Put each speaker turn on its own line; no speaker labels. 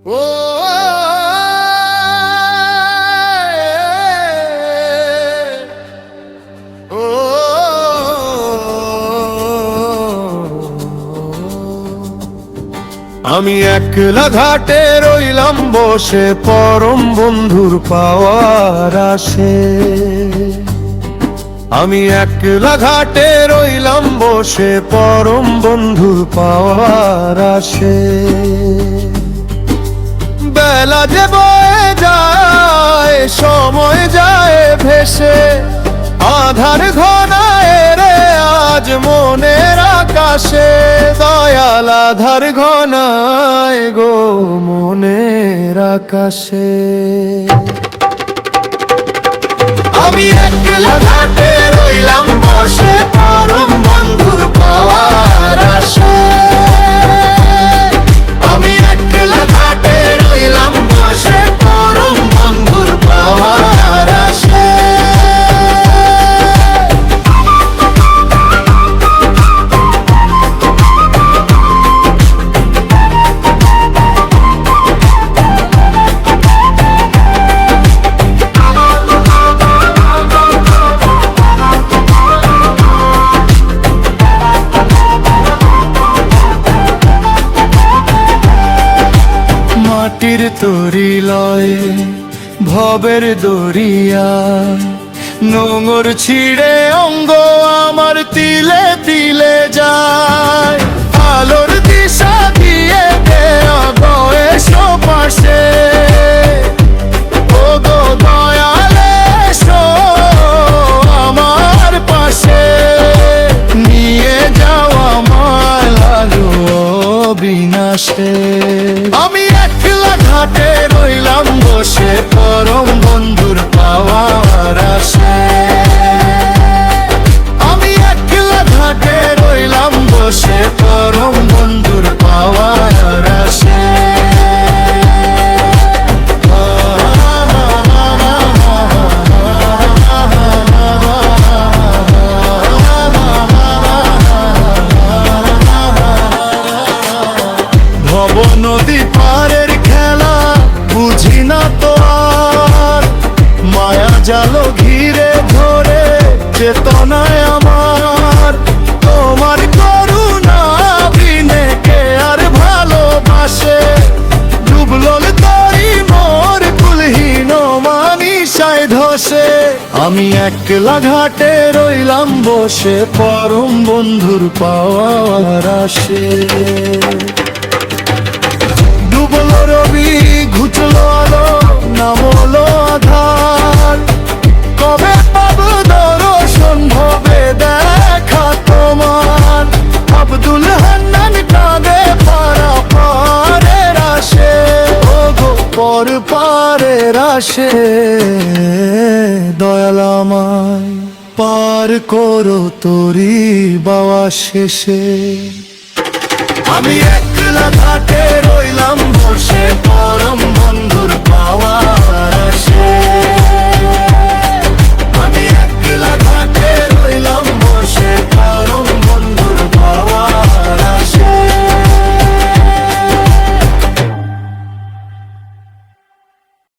ও ও আমি একলা ঘাটে রইলাম বসে পরম বন্ধুর পাওয়ার আসে। আমি একলা ঘাটে রইলাম বসে পরম বন্ধুর পাওয়ার আসে। বেলা যে বয়ে যায় সময় যায় ভেসে, আধার ঘনায় রে আজ মনের আকাশে। দয়াল আধার ঘনায় গো মনের আকাশে। আমি একলা ঘাটে রইলাম বসে পরম বন্ধুর পাওয়ার আসে। আমি একলা ঘাটে রইলাম বসে পরম বন্ধুর পাওয়ার আসে। মাটির তরি লয়ে ভবের দরিয়া, নোঙর ছিঁড়ে অঙ্গ আমার তিলে তিলে যায়। আলোর দিশা দিয়ে দেয়া বয়স পাশে, ও গো দয়ালে এসো আমার পাশে। নিয়ে যাও আমায় লালু বিনাশে। আমি একলা ঘাটে রইলাম বসে পরম বন্ধুর পাওয়ার আসে। আমি একলা ঘাটে রইলাম বসে পরম বন্ধুর পাওয়ার আসে। ভব নদী পারের খেলা বুঝি না তো আর, মায়া জাল ঘিরে ধরে চেতনায় আমার। তোমার করুণা বিনে কে আর ভালোবাসে, ডুবল তরি মোর কুলহীন মানিসায় ধসে। আমি একলা ঘাটে রইলাম বসে পরম বন্ধুর পাওয়ার আসে। ডুবলো রবি ঘুচলো আলো নামলো আধার, কবে পাবো দর্শন ভবে দেখা তোমার। আব্দুল হান্নান কাঁদে পারা পারের আসে, ও গো পর পারের আসে। দয়াল আমায় পার করো তোরি বাওয়া শেষে। আমি একলা ঘাটে রইলাম বসে পরম বন্ধুর পাওয়ার আসে।